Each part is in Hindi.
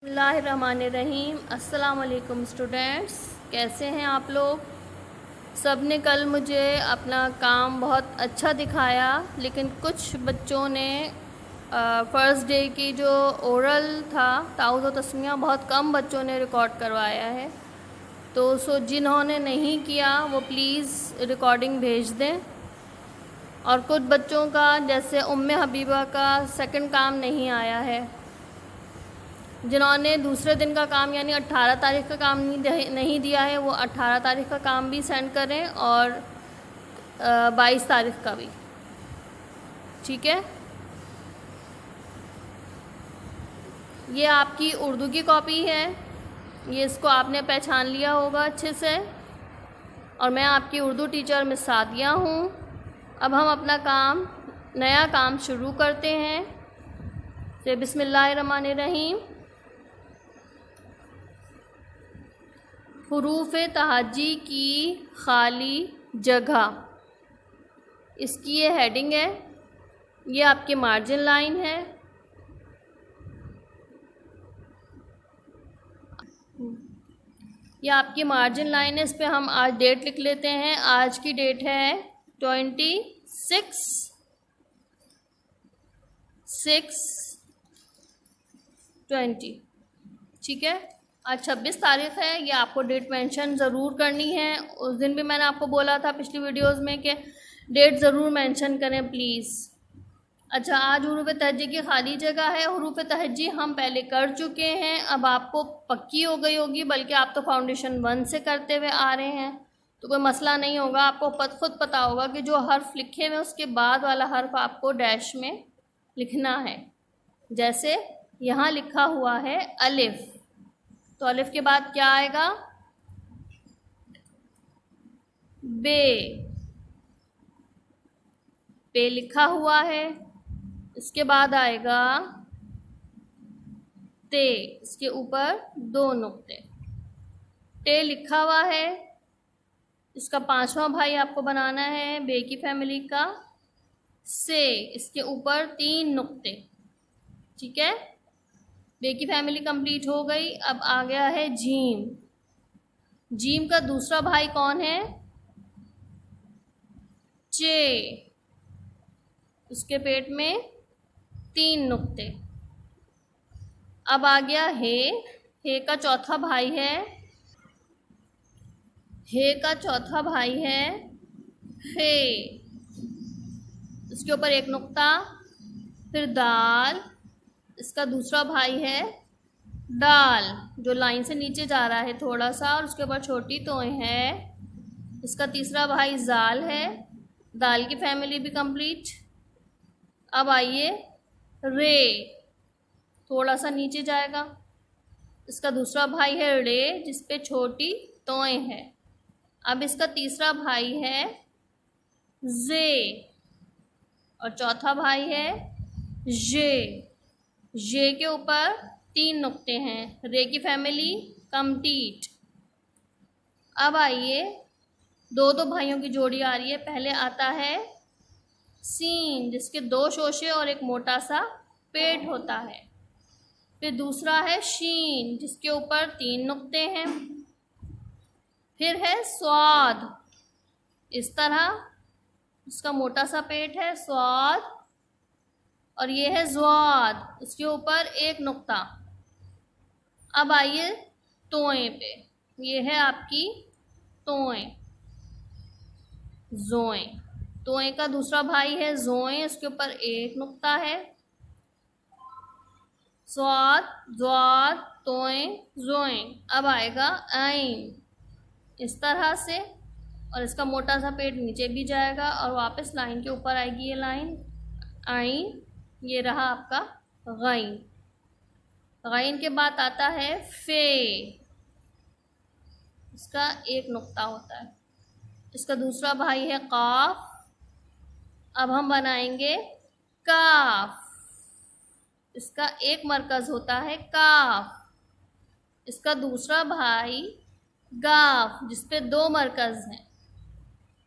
बिस्मिल्लाहिर्रहमानिर्रहीम। अस्सलाम वालेकुम स्टूडेंट्स, कैसे हैं आप लोग। सब ने कल मुझे अपना काम बहुत अच्छा दिखाया, लेकिन कुछ बच्चों ने फ़र्स्ट डे की जो ओरल था ताउज़ व तस्मिया बहुत कम बच्चों ने रिकॉर्ड करवाया है। तो जिन्होंने नहीं किया वो प्लीज़ रिकॉर्डिंग भेज दें। और कुछ बच्चों का जैसे उम्मे हबीबा का सेकंड काम नहीं आया है। जिन्होंने दूसरे दिन का काम यानी 18 तारीख का काम नहीं दिया है वो 18 तारीख का काम भी सेंड करें और 22 तारीख का भी, ठीक है। ये आपकी उर्दू की कॉपी है, ये इसको आपने पहचान लिया होगा अच्छे से। और मैं आपकी उर्दू टीचर मिस सादिया हूँ। अब हम अपना नया काम शुरू करते हैं। तो बिस्मिल्लाहिर्रहमानिर्रहीम। हुरूफ़ तहज्जी की खाली जगह, इसकी ये हेडिंग है। ये आपके मार्जिन लाइन है। ये आपकी मार्जिन लाइन है, इस पे हम आज डेट लिख लेते हैं। आज की डेट है 26/6/20, ठीक है। आज 26 तारीख़ है, ये आपको डेट मेंशन ज़रूर करनी है। उस दिन भी मैंने आपको बोला था पिछली वीडियोस में कि डेट ज़रूर मेंशन करें प्लीज़। अच्छा, आज हुरूफ़ तहज्जी की खाली जगह है। हुरूफ़ तहज्जी हम पहले कर चुके हैं, अब आपको पक्की हो गई होगी, बल्कि आप तो फाउंडेशन 1 से करते हुए आ रहे हैं, तो कोई मसला नहीं होगा। आपको खुद पता होगा कि जो हर्फ लिखे हुए उसके बाद वाला हर्फ आपको डैश में लिखना है। जैसे यहाँ लिखा हुआ है अलिफ, तो अलिफ के बाद क्या आएगा? बे। पे लिखा हुआ है, इसके बाद आएगा ते, इसके ऊपर 2 नुक्ते। टे लिखा हुआ है, इसका 5वां भाई आपको बनाना है बे की फैमिली का। से, इसके ऊपर 3 नुक्ते, ठीक है। बे की फैमिली कंप्लीट हो गई। अब आ गया है जीम। जीम का दूसरा भाई कौन है? चे, उसके पेट में 3 नुक्ते। अब आ गया हे। हे का चौथा भाई है, हे का चौथा भाई है हे, उसके ऊपर 1 नुक्ता। फिर दाल, इसका दूसरा भाई है दाल, जो लाइन से नीचे जा रहा है थोड़ा सा, और उसके ऊपर छोटी तोय है। इसका तीसरा भाई जाल है, दाल की फैमिली भी कंप्लीट। अब आइए रे, थोड़ा सा नीचे जाएगा, इसका दूसरा भाई है रे, जिस पे छोटी तोय है। अब इसका तीसरा भाई है जे, और चौथा भाई है जे। जे के ऊपर 3 नुक्ते हैं। रे की फैमिली कंप्लीट। अब आइए 2 भाइयों की जोड़ी आ रही है। पहले आता है सीन, जिसके 2 शोशे और एक मोटा सा पेट होता है। फिर दूसरा है शीन, जिसके ऊपर 3 नुक्ते हैं। फिर है स्वाद, इस तरह, इसका मोटा सा पेट है स्वाद, और ये है ज़्वाद, इसके ऊपर 1 नुक्ता। अब आइए तोए पे, ये है आपकी तोए, जोए। तोए का दूसरा भाई है जोए, इसके ऊपर 1 नुक्ता है। स्वाद, ज़्वाद, तोए, जोए। अब आएगा आइन, इस तरह से, और इसका मोटा सा पेट नीचे भी जाएगा और वापस लाइन के ऊपर आएगी ये लाइन आइन। ये रहा आपका गैन। गैन के बाद आता है फे, इसका 1 नुक्ता होता है। इसका दूसरा भाई है काफ। अब हम बनाएंगे काफ, इसका 1 मरकज़ होता है काफ। इसका दूसरा भाई गाफ, जिस पे 2 मरकज़ हैं।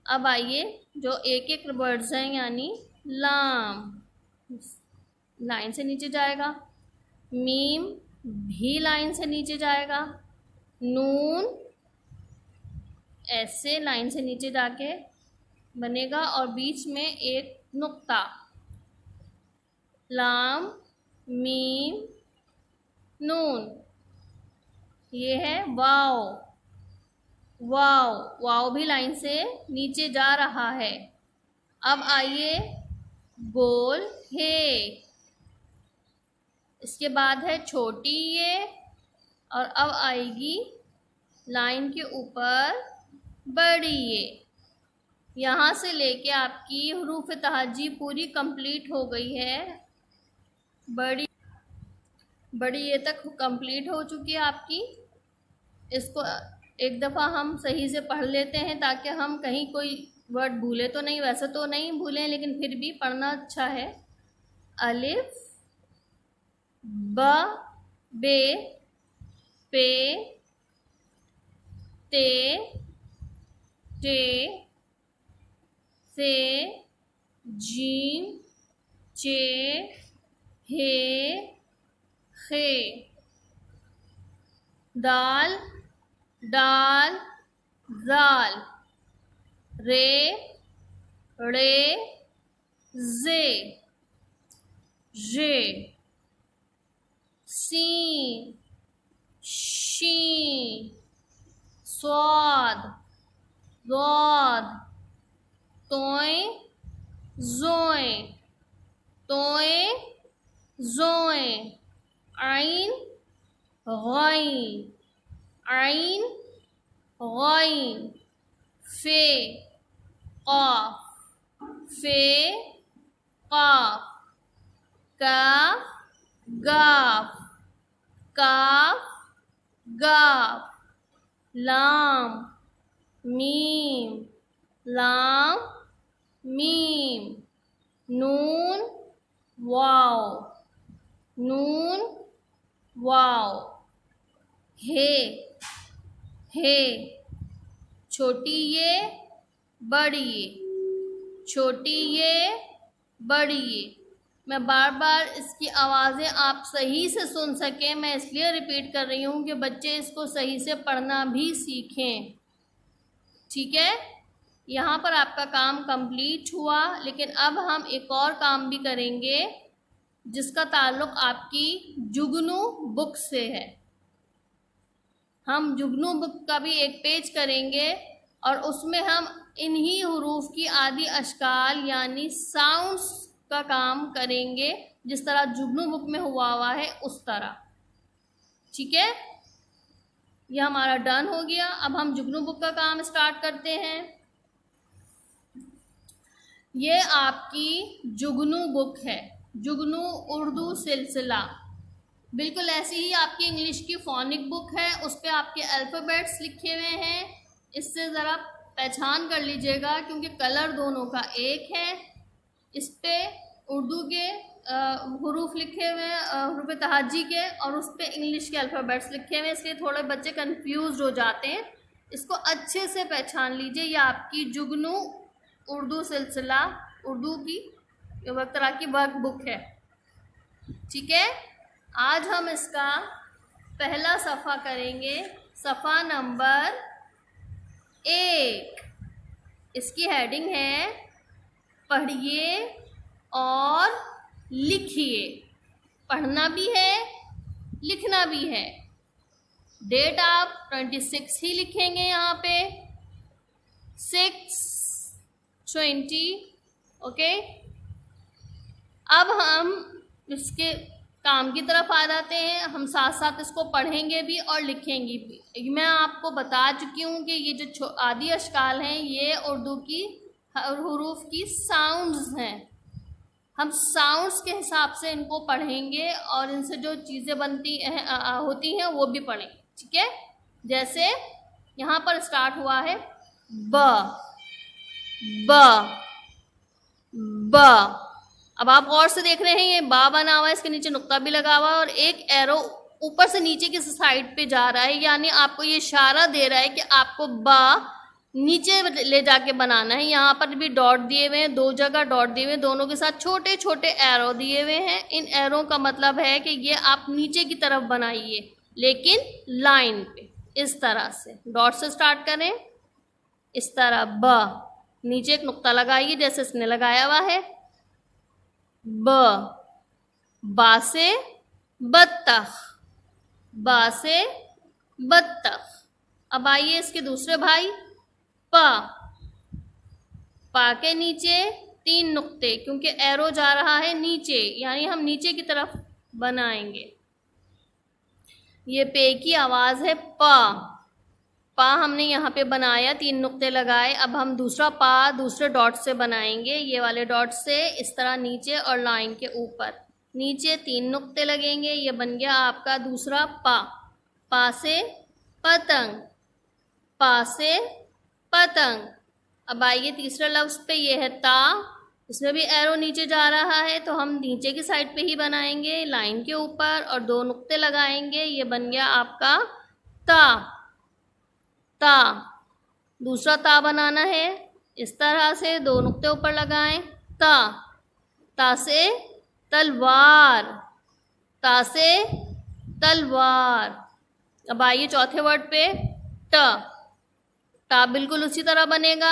अब आइए जो एक वर्ड्स हैं, यानी लाम, लाइन से नीचे जाएगा। मीम, भी लाइन से नीचे जाएगा, नून ऐसे लाइन से नीचे जाके बनेगा और बीच में एक नुक्ता, लाम मीम नून, ये है वाव। वाव, वाव भी लाइन से नीचे जा रहा है। अब आइए गोल हे, इसके बाद है छोटी ये, और अब आएगी लाइन के ऊपर बड़ी ये। यहाँ से लेके आपकी हरूफ तहज्जी पूरी कंप्लीट हो गई है। बड़ी ये तक कंप्लीट हो चुकी है आपकी। इसको एक दफ़ा हम सही से पढ़ लेते हैं ताकि हम कहीं कोई वर्ड भूले तो नहीं, वैसे तो नहीं भूलें लेकिन फिर भी पढ़ना अच्छा है। अलिफ ब बे पे ते टे से जीम चे हे खे, दाल डाल जाल, रे रे जे जे, सीन शीन, स्वाद ज़ाद, तोय ज़ोय तोय ज़ोय, आइन गैन आइन गैन, फे क़ाफ फे क़ाफ, काफ गाफ काफ गाफ, लाम मीम लाम मीम, नून वाव नून वाव, हे छोटी ये बड़ी ये, छोटी ये बड़ी ये। मैं बार बार इसकी आवाज़ें आप सही से सुन सकें, मैं इसलिए रिपीट कर रही हूँ कि बच्चे इसको सही से पढ़ना भी सीखें। ठीक है, यहाँ पर आपका काम कंप्लीट हुआ, लेकिन अब हम एक और काम भी करेंगे जिसका ताल्लुक़ आपकी जुगनू बुक से है। हम जुगनू बुक का भी एक पेज करेंगे और उसमें हम इन्हीं हुरूफ की आदि अशकाल यानी साउंड्स का काम करेंगे, जिस तरह जुगनू बुक में हुआ है उस तरह। ठीक है, यह हमारा डन हो गया। अब हम जुगनू बुक का काम स्टार्ट करते हैं। ये आपकी जुगनू बुक है, जुगनू उर्दू सिलसिला। बिल्कुल ऐसी ही आपकी इंग्लिश की फोनिक बुक है, उस पर आपके अल्फ़ाबेट्स लिखे हुए हैं। इससे ज़रा पहचान कर लीजिएगा क्योंकि कलर दोनों का एक है। इस पे उर्दू के हुरूफ लिखे हुए हैं, हुरूफ तहज्जी के, और उस पे इंग्लिश के अल्फ़ाबेट्स लिखे हुए हैं, इसलिए थोड़े बच्चे कंफ्यूज हो जाते हैं। इसको अच्छे से पहचान लीजिए। ये आपकी जुगनू उर्दू सिलसिला, उर्दू की एक तरह की वर्क बुक है। ठीक है, आज हम इसका पहला सफ़ा करेंगे, सफ़ा नंबर 1। इसकी हेडिंग है पढ़िए और लिखिए। पढ़ना भी है, लिखना भी है। डेट आप 26 ही लिखेंगे यहाँ पे, 6/20। ओके, अब हम इसके काम की तरफ आ जाते हैं। हम साथ साथ इसको पढ़ेंगे भी और लिखेंगे भी। मैं आपको बता चुकी हूँ कि ये जो आदि अशकाल हैं ये उर्दू की हुरूफ की साउंड्स हैं। हम साउंड्स के हिसाब से इनको पढ़ेंगे और इनसे जो चीज़ें बनती होती हैं वो भी पढ़ें। ठीक है, जैसे यहाँ पर स्टार्ट हुआ है ब ब ब। अब आप गौर से देख रहे हैं ये बा बना हुआ है, इसके नीचे नुक्ता भी लगा हुआ है और एक एरो ऊपर से नीचे की साइड पे जा रहा है, यानी आपको ये इशारा दे रहा है कि आपको बा नीचे ले जाके बनाना है। यहाँ पर भी डॉट दिए हुए हैं, 2 जगह डॉट दिए हुए हैं, दोनों के साथ छोटे छोटे एरो दिए हुए हैं। इन एरो का मतलब है कि ये आप नीचे की तरफ बनाइए, लेकिन लाइन पे इस तरह से। डॉट से स्टार्ट करें, इस तरह ब, नीचे एक नुक्ता लगाइए जैसे इसने लगाया हुआ है। ब, बा से बत्तख, बा से बत्तख। अब आइए इसके दूसरे भाई पा, पा के नीचे 3 नुक्ते, क्योंकि एरो जा रहा है नीचे, यानी हम नीचे की तरफ बनाएंगे। ये पे की आवाज है पा, पा हमने यहाँ पे बनाया, 3 नुक्ते लगाए। अब हम दूसरा पा दूसरे डॉट से बनाएंगे, ये वाले डॉट से इस तरह नीचे और लाइन के ऊपर। नीचे 3 नुक्ते लगेंगे, ये बन गया आपका दूसरा पा। पा से पतंग, पा से पतंग। अब आइए तीसरे लफ्ज पे, ये है ता, इसमें भी एरो नीचे जा रहा है, तो हम नीचे की साइड पे ही बनाएंगे लाइन के ऊपर और 2 नुक्ते लगाएंगे। ये बन गया आपका ता, ता। दूसरा ता बनाना है, इस तरह से 2 नुक्ते ऊपर लगाएं, ता, ता से तलवार, ता से तलवार। अब आइए चौथे वर्ड पे ट, टा बिल्कुल उसी तरह बनेगा।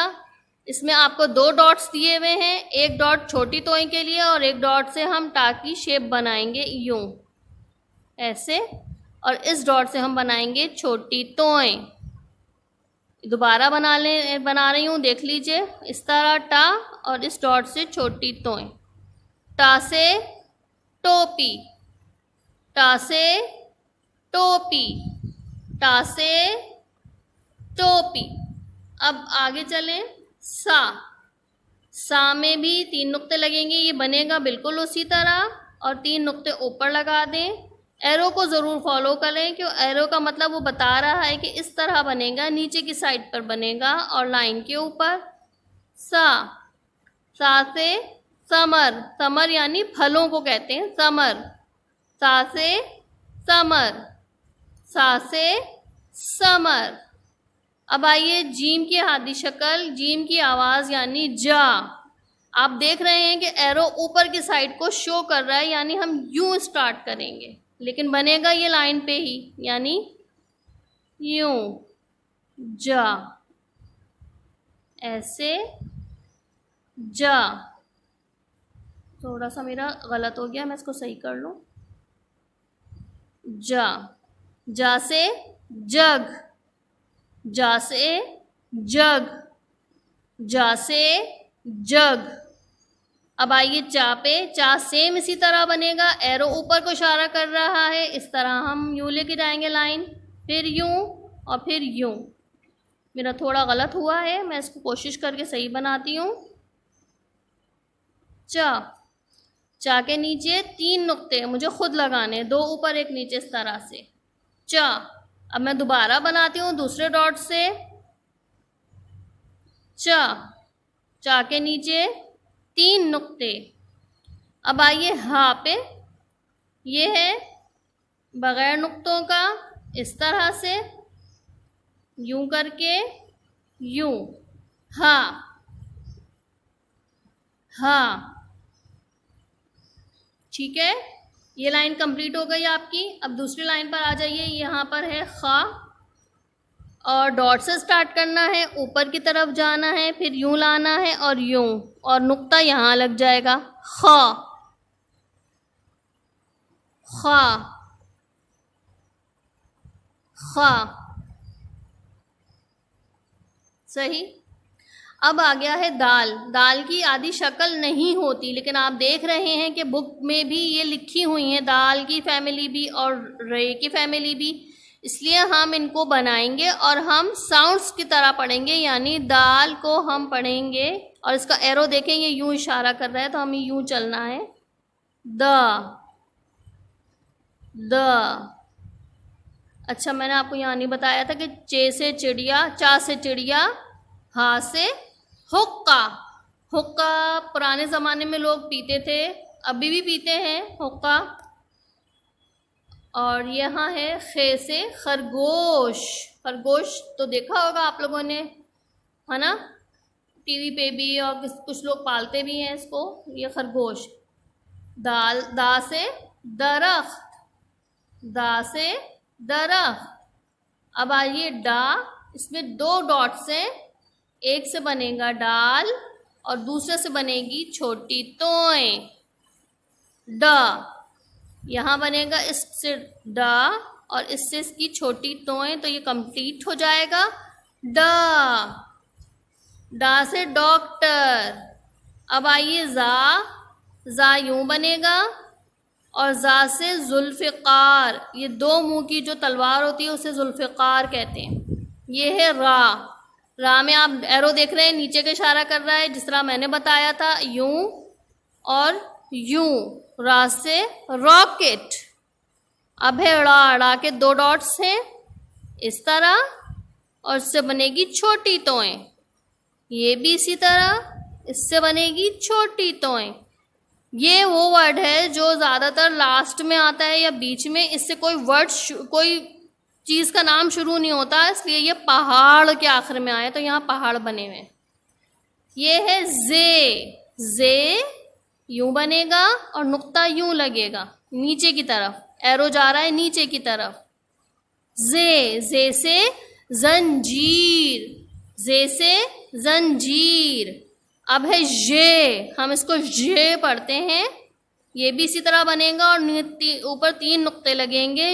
इसमें आपको 2 डॉट्स दिए हुए हैं, एक डॉट छोटी तोय के लिए और एक डॉट से हम टा की शेप बनाएंगे यूं, ऐसे, और इस डॉट से हम बनाएंगे छोटी तोय। दोबारा बना रही हूँ, देख लीजिए, इस तरह टा और इस डॉट से छोटी तोय। टा से टोपी, टा से टोपी, टा से टोपी। अब आगे चलें, सा, सा में भी 3 नुक्ते लगेंगे, ये बनेगा बिल्कुल उसी तरह, और 3 नुक्ते ऊपर लगा दें। एरो को ज़रूर फॉलो करें, क्यों एरो का मतलब वो बता रहा है कि इस तरह बनेगा, नीचे की साइड पर बनेगा और लाइन के ऊपर। सा, सा से समर, समर यानी फलों को कहते हैं समर। सा से समर, सा से समर। अब आइए जीम की आधी शक्ल, जीम की आवाज़ यानी जा। आप देख रहे हैं कि एरो ऊपर की साइड को शो कर रहा है, यानी हम यूं स्टार्ट करेंगे, लेकिन बनेगा ये लाइन पे ही, यानी यूं, जा, ऐसे, जा। थोड़ा सा मेरा गलत हो गया, मैं इसको सही कर लूं। जा, जा से जग, जा से जग, जा से जग। अब आइए चा पे, चा सेम इसी तरह बनेगा, एरो ऊपर को इशारा कर रहा है, इस तरह हम यूं लेके जाएंगे लाइन, फिर यूं और फिर यूं। मेरा थोड़ा गलत हुआ है, मैं इसको कोशिश करके सही बनाती हूँ। चा, चा के नीचे 3 नुक्ते मुझे खुद लगाने, 2 ऊपर 1 नीचे, इस तरह से चा। अब मैं दोबारा बनाती हूँ दूसरे डॉट से, चा, चा के नीचे 3 नुक्ते। अब आइए हा पे, ये है बगैर नुक्तों का, इस तरह से यूं करके यूं, हा, हा। ठीक है, ये लाइन कंप्लीट हो गई आपकी। अब दूसरी लाइन पर आ जाइए, यहाँ पर है खा, और डॉट से स्टार्ट करना है, ऊपर की तरफ जाना है, फिर यूं लाना है और यूं, और नुक्ता यहाँ लग जाएगा, खा, खा, खा। सही। अब आ गया है दाल। दाल की आधी शक्ल नहीं होती, लेकिन आप देख रहे हैं कि बुक में भी ये लिखी हुई हैं, दाल की फैमिली भी और रे की फैमिली भी, इसलिए हम इनको बनाएंगे और हम साउंड्स की तरह पढ़ेंगे, यानी दाल को हम पढ़ेंगे, और इसका एरो देखें, ये यूं इशारा कर रहा है, तो हमें यूं चलना है, द, द। अच्छा, मैंने आपको यहाँ नहीं बताया था कि चे से चिड़िया, चा से चिड़िया, हा से हुक्का। हुक्का पुराने ज़माने में लोग पीते थे, अभी भी पीते हैं हुक्का। और यहाँ है खे से खरगोश। खरगोश तो देखा होगा आप लोगों ने, है ना, टीवी पे भी, और कुछ लोग पालते भी हैं इसको, ये खरगोश। दाल, दा से दरख्त, दा से दरख्त। अब आइए डा, इसमें 2 डॉट्स हैं, एक से बनेगा डाल और दूसरे से बनेगी छोटी तोय, ड। यहाँ बनेगा इससे ड और इससे इसकी छोटी तोय, तो ये कंप्लीट हो जाएगा ड। डा से डॉक्टर। अब आइए जा यूं बनेगा और जा से जुल्फ़िकार, ये 2 मुंह की जो तलवार होती है उसे जुल्फ़िकार कहते हैं। ये है रा में आप एरो देख रहे हैं, नीचे का इशारा कर रहा है, जिस तरह मैंने बताया था, यूं और यूं। रा से रॉकेट। अब है ड़ा के 2 डॉट्स हैं इस तरह, और इससे बनेगी छोटी तोय। ये भी इसी तरह, इससे बनेगी छोटी तोय। ये वो वर्ड है जो ज़्यादातर लास्ट में आता है या बीच में, इससे कोई वर्ड कोई चीज़ का नाम शुरू नहीं होता, इसलिए ये पहाड़ के आखिर में आए, तो यहाँ पहाड़ बने हुए। ये है जे यूं बनेगा और नुक्ता यूं लगेगा नीचे की तरफ, एरो जा रहा है नीचे की तरफ। जे से जंजीर, जे से जंजीर। अब है ये, हम इसको ये पढ़ते हैं, ये भी इसी तरह बनेगा और ऊपर 3 नुक्ते लगेंगे,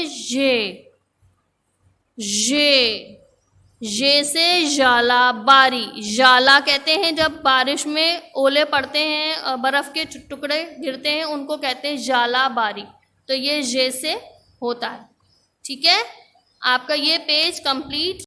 ये से जाला बारी। जाला कहते हैं जब बारिश में ओले पड़ते हैं, बर्फ के टुकड़े गिरते हैं, उनको कहते हैं जाला बारी। तो ये से होता है। ठीक है, आपका ये पेज कंप्लीट।